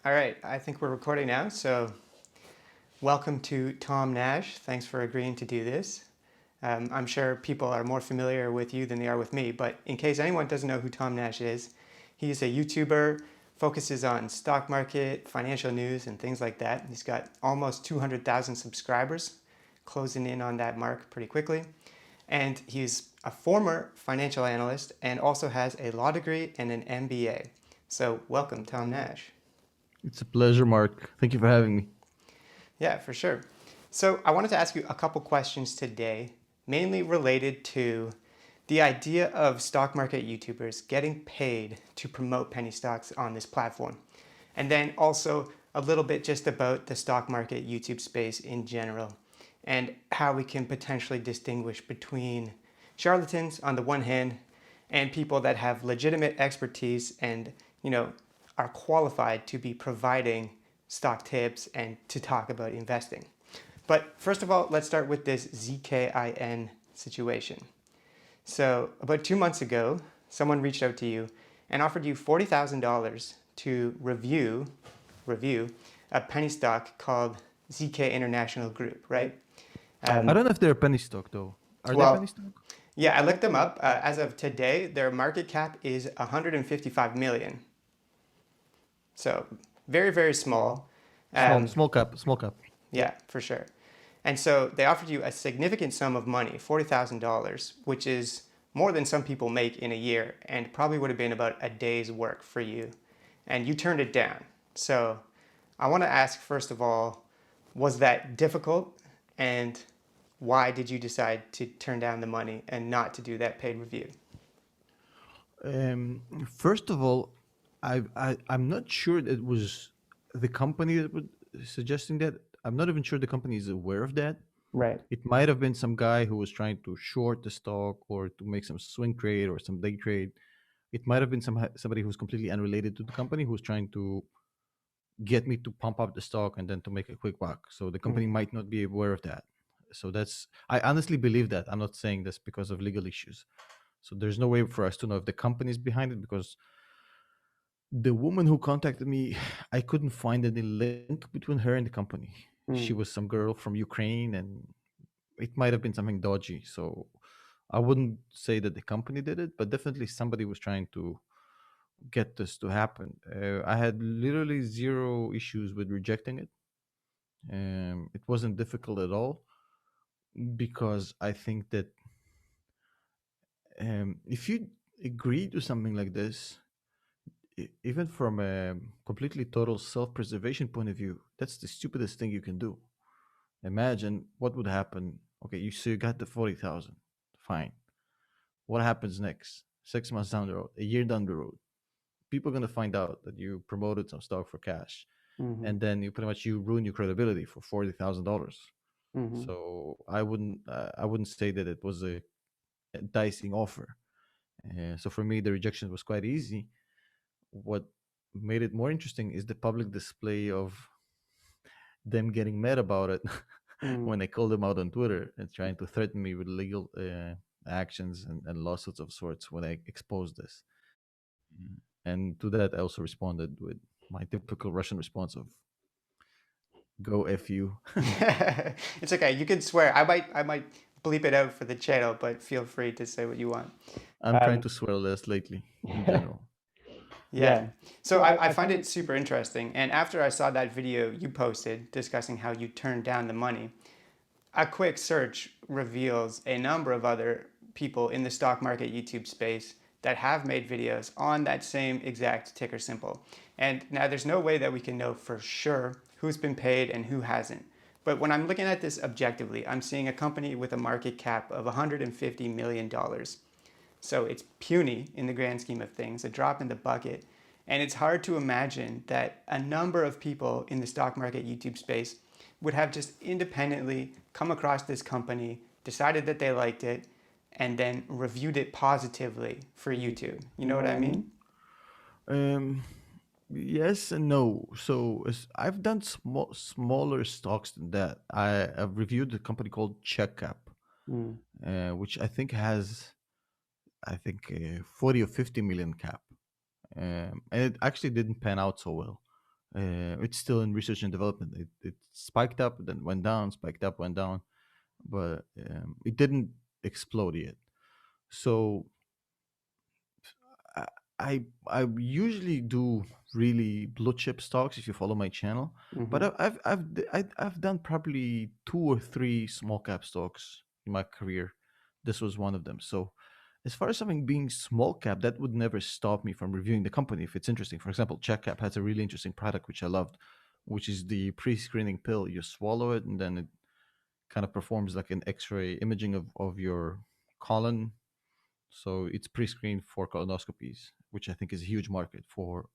All right, I think we're recording now. So, welcome to Tom Nash. Thanks for agreeing to do this. I'm sure people are more familiar with you than they are with me, but in case anyone doesn't know who Tom Nash is, he's a YouTuber, focuses on stock market, financial news, and things like that. He's got almost 200,000 subscribers, closing in on that mark pretty quickly. And he's a former financial analyst and also has a law degree and an MBA. So, welcome, Tom Nash. It's a pleasure, Mark. Thank you for having me. Yeah, for sure. So I wanted to ask you a couple questions today, mainly related to the idea of stock market YouTubers getting paid to promote penny stocks on this platform. And then also a little bit just about the stock market YouTube space in general and how we can potentially distinguish between charlatans on the one hand and people that have legitimate expertise and, are qualified to be providing stock tips and to talk about investing. But first of all, let's start with this ZKIN situation. So, about 2 months ago, someone reached out to you and offered you $40,000 to review a penny stock called ZK International Group, right? I don't know if they're a penny stock though. Are they a penny Well, stock? yeah, I looked them up. As of today, their market cap is 155 million. So very, very small. Small, Um, small cap, small cap. yeah, for sure. And so they offered you a significant sum of money, $40,000, which is more than some people make in a year and probably would have been about a day's work for you. And you turned it down. So I want to ask, first of all, was that difficult? And why did you decide to turn down the money and not to do that paid review? First of all, I'm not sure that it was the company that was suggesting that. I'm not even sure the company is aware of that. Right. It might have been some guy who was trying to short the stock or to make some swing trade or some day trade. It might have been somebody who's completely unrelated to the company who's trying to get me to pump up the stock and then to make a quick buck. So the company Mm. might not be aware of that. So I honestly believe that. I'm not saying this because of legal issues. So there's no way for us to know if the company is behind it because the woman who contacted me, I couldn't find any link between her and the company. She Mm. was some girl from Ukraine and it might have been something dodgy. So I wouldn't say that the company did it, but definitely somebody was trying to get this to happen. I had literally zero issues with rejecting it. It wasn't difficult at all because I think that if you agree to something like this, even from a completely total self-preservation point of view, that's the stupidest thing you can do. Imagine what would happen. Okay, you got the 40,000, fine. What happens next? 6 months down the road, a year down the road, people are gonna find out that you promoted some stock for cash, Mm-hmm. and then you ruin your credibility for $40,000. Mm-hmm. So I wouldn't say that it was a enticing offer. So for me, the rejection was quite easy. What made it more interesting is the public display of them getting mad about it Mm. when I called them out on Twitter and trying to threaten me with legal actions and lawsuits of sorts when I exposed this. And to that, I also responded with my typical Russian response of "Go f you." It's okay. You can swear. I might bleep it out for the channel, but feel free to say what you want. I'm trying Um, to swear less lately, in general. yeah. So I find it super interesting. And after I saw that video you posted discussing how you turned down the money, a quick search reveals a number of other people in the stock market YouTube space that have made videos on that same exact ticker symbol. And now there's no way that we can know for sure who's been paid and who hasn't. But when I'm looking at this objectively, I'm seeing a company with a market cap of $150 million. So it's puny in the grand scheme of things, a drop in the bucket. And it's hard to imagine that a number of people in the stock market YouTube space would have just independently come across this company, decided that they liked it, and then reviewed it positively for YouTube. You know what I mean? Um, yes and no. So I've done smaller stocks than that. I've reviewed a company called CheckCap, Mm. which I think has, 40 or 50 million cap. And it actually didn't pan out so well. It's still in research and development. It spiked up, then went down, spiked up, went down, but it didn't explode yet. So I I usually do really blue chip stocks if you follow my channel, but Hmm. I've done probably two or three small cap stocks in my career. This was one of them. So as far as something being small cap, that would never stop me from reviewing the company if it's interesting. For example, Check Cap has a really interesting product which I loved, which is the pre-screening pill. You swallow it and then it kind of performs like an X-ray imaging of your colon, so it's pre-screened for colonoscopies, which I think is a huge market for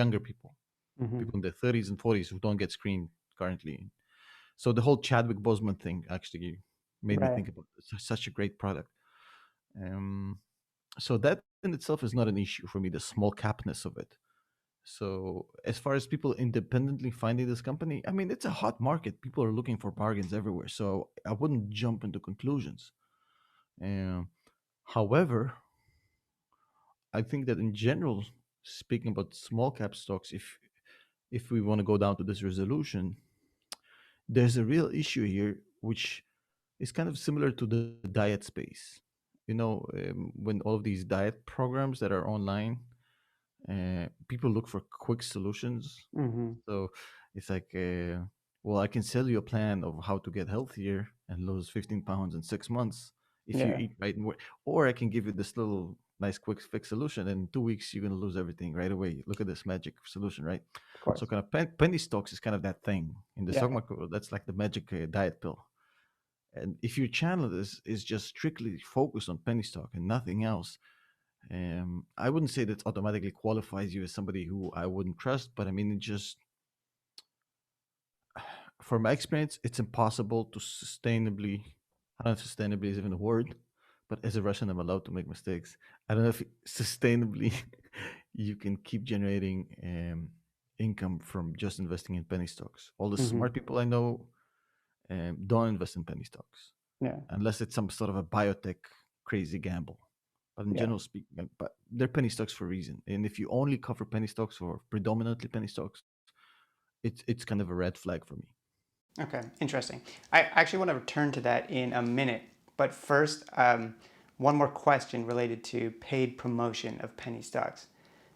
younger people, Hmm. people in their 30s and 40s who don't get screened currently. So the whole Chadwick Boseman thing actually made me Right. think about such a great product. Um, so that in itself is not an issue for me, the small capness of it. So as far as people independently finding this company, I mean, it's a hot market. People are looking for bargains everywhere. So I wouldn't jump into conclusions. Um, However, I think that in general, speaking about small cap stocks, if we want to go down to this resolution, there's a real issue here, which is kind of similar to the diet space. When all of these diet programs that are online, people look for quick solutions. Hmm. So it's like, well, I can sell you a plan of how to get healthier and lose 15 pounds in 6 months if you Yeah, eat right, or I can give you this little nice quick fix solution. And in 2 weeks, you're gonna lose everything right away. Look at this magic solution, right? of So course. kind of penny stocks is kind of that thing in the stock Yeah. market world. That's like the magic diet pill. And if your channel is just strictly focused on penny stock and nothing else, I wouldn't say that automatically qualifies you as somebody who I wouldn't trust, but I mean, it just, from my experience, it's impossible to sustainably, I don't know if sustainably is even a word, but as a Russian, I'm allowed to make mistakes. I don't know if sustainably you can keep generating income from just investing in penny stocks. All the Hmm. smart people I know don't invest in penny stocks Yeah. unless it's some sort of a biotech crazy gamble. But in Yeah. general speaking, but they're penny stocks for a reason. And if you only cover penny stocks or predominantly penny stocks, it's kind of a red flag for me. Okay, interesting. I actually want to return to that in a minute, but first, one more question related to paid promotion of penny stocks.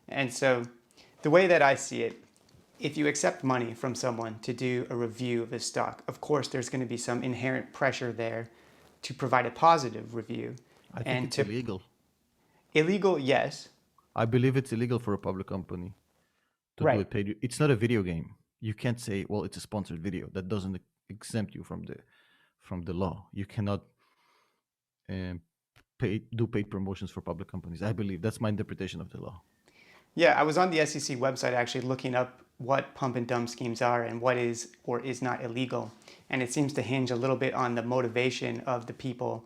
And so, the way that I see it, if you accept money from someone to do a review of a stock, of course, there's going to be some inherent pressure there to provide a positive review. I think And it's to illegal. illegal, yes, I believe it's illegal for a public company to do a right. paid. It's not a video game. You can't say, "Well, it's a sponsored video." That doesn't exempt you from the law. You cannot um, do paid promotions for public companies. I believe that's my interpretation of the law. Yeah, I was on the SEC website actually looking up what pump and dump schemes are and what is or is not illegal. And it seems to hinge a little bit on the motivation of the people.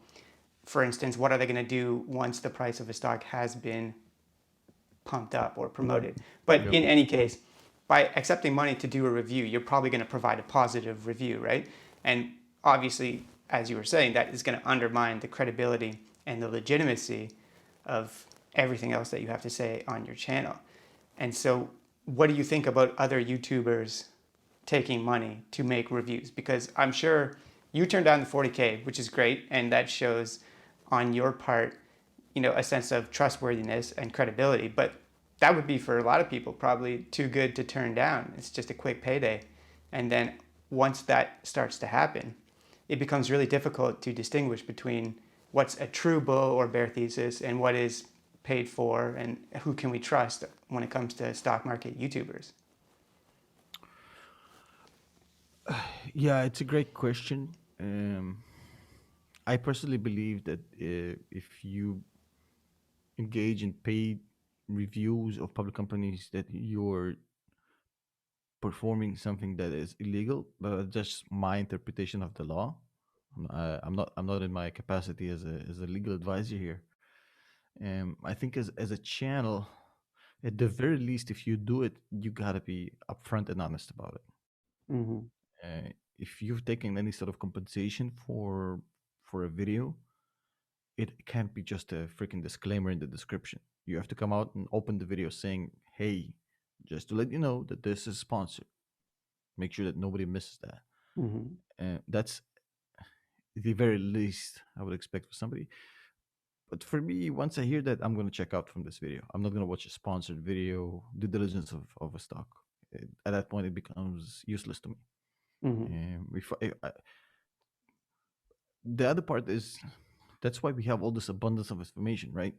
For instance, what are they going to do once the price of a stock has been pumped up or promoted? But Yep. in any case, by accepting money to do a review, you're probably going to provide a positive review, right? And obviously, as you were saying, that is going to undermine the credibility and the legitimacy of everything else that you have to say on your channel. And so, what do you think about other YouTubers taking money to make reviews? Because I'm sure you turned down the 40K, which is great, and that shows on your part, a sense of trustworthiness and credibility. But that would be for a lot of people probably too good to turn down. It's just a quick payday. And then once that starts to happen, it becomes really difficult to distinguish between what's a true bull or bear thesis and what is paid for and who can we trust when it comes to stock market YouTubers. Yeah, it's a great question. I personally believe that if you engage in paid reviews of public companies, that you're performing something that is illegal. But just my interpretation of the law. I'm not in my capacity as a legal advisor here. I think as a channel, at the very least, if you do it, you gotta be upfront and honest about it. Mm-hmm. If you've taken any sort of compensation for a video, it can't be just a freaking disclaimer in the description. You have to come out and open the video saying, "Hey, just to let you know that this is sponsored. Make sure that nobody misses that. Hmm. That's the very least I would expect for somebody. But for me, once I hear that, I'm going to check out from this video. I'm not going to watch a sponsored video, due diligence of a stock. At that point, it becomes useless to me. Hmm. The other part is that's why we have all this abundance of information, right?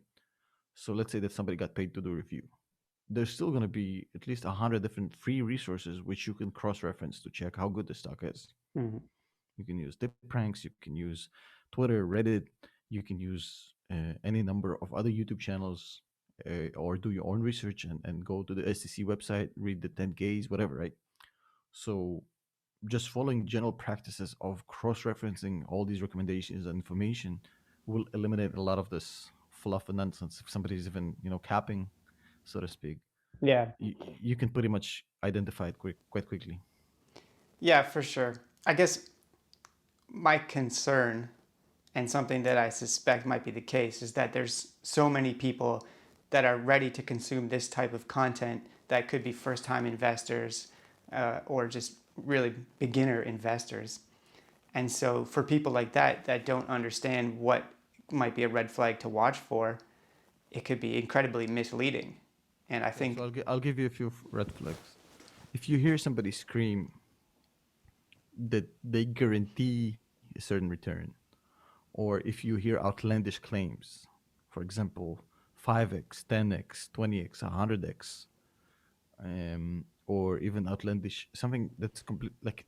So let's say that somebody got paid to do a review. There's still going to be at least 100 different free resources which you can cross-reference to check how good the stock is. Hmm. You can use Dip Pranks, you can use Twitter, Reddit, you can use any number of other YouTube channels, or do your own research and go to the SEC website, read the 10Ks, whatever, right? So just following general practices of cross-referencing all these recommendations and information will eliminate a lot of this fluff and nonsense. If somebody's even, capping, so to speak, Yeah. you can pretty much identify it quite quickly. Yeah, for sure. I guess my concern, and something that I suspect might be the case, is that there's so many people that are ready to consume this type of content that could be first time investors, or just really beginner investors. And so for people like that that don't understand what might be a red flag to watch for, it could be incredibly misleading. And I Yeah, so think, I'll give you a few red flags. If you hear somebody scream that they guarantee a certain return, or if you hear outlandish claims, for example, 5x, 10x, 20x, 100x, or even outlandish, something that's complete, like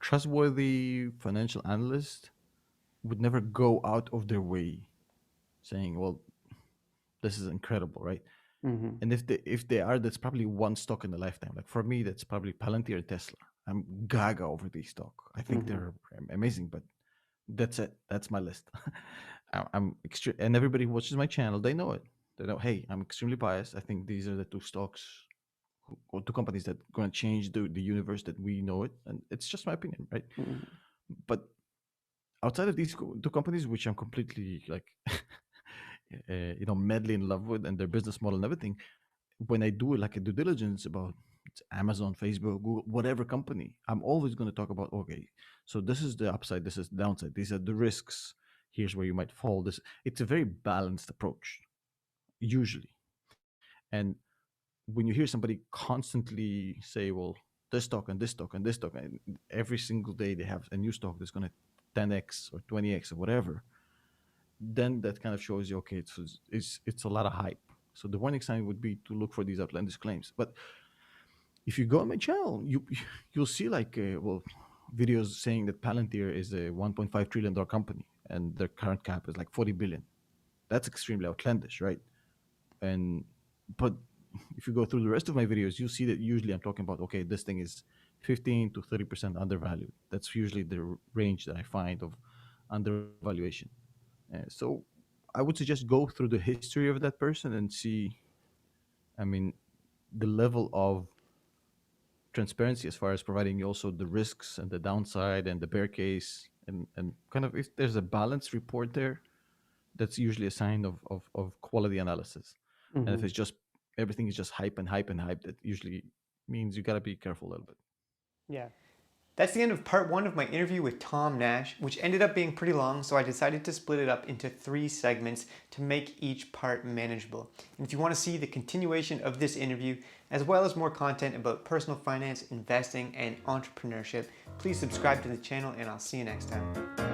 trustworthy financial analysts would never go out of their way saying, well, this is incredible, right? mm-hmm, And if they are, that's probably one stock in a lifetime. Like for me, that's probably Palantir and Tesla. I'm gaga over these stock. I think mm-hmm, they're amazing, but that's it. That's my list. I'm extreme, and everybody who watches my channel, they know it. They know, hey, I'm extremely biased. I think these are the two stocks or two companies that are going to change the universe that we know it, and it's just my opinion, right? mm-hmm, But outside of these two companies, which I'm completely like, madly in love with, and their business model and everything, when I do like a due diligence about Amazon, Facebook, Google, whatever company, I'm always going to talk about, okay, so this is the upside, this is the downside, these are the risks. Here's where you might fall. This It's a very balanced approach, usually. And when you hear somebody constantly say, well, this stock and this stock and this stock, and every single day they have a new stock that's going to 10x or 20x or whatever, then that kind of shows you, okay, it's a lot of hype. So the warning sign would be to look for these outlandish claims. But if you go on my channel, you'll see like videos saying that Palantir is a 1.5 trillion dollar company and their current cap is like 40 billion. That's extremely outlandish, right? And but if you go through the rest of my videos, you'll see that usually I'm talking about, okay, this thing is 15 to 30% undervalued. That's usually the range that I find of undervaluation. So I would suggest go through the history of that person and see, I mean, the level of transparency as far as providing you also the risks and the downside and the bear case, and kind of if there's a balanced report there, that's usually a sign of quality analysis. And if mm-hmm. it's just everything is just hype and hype and hype, that usually means you got to be careful a little bit. Yeah. That's the end of part one of my interview with Tom Nash, which ended up being pretty long, so I decided to split it up into 3 segments to make each part manageable. And if you want to see the continuation of this interview, as well as more content about personal finance, investing, and entrepreneurship, please subscribe to the channel, and I'll see you next time.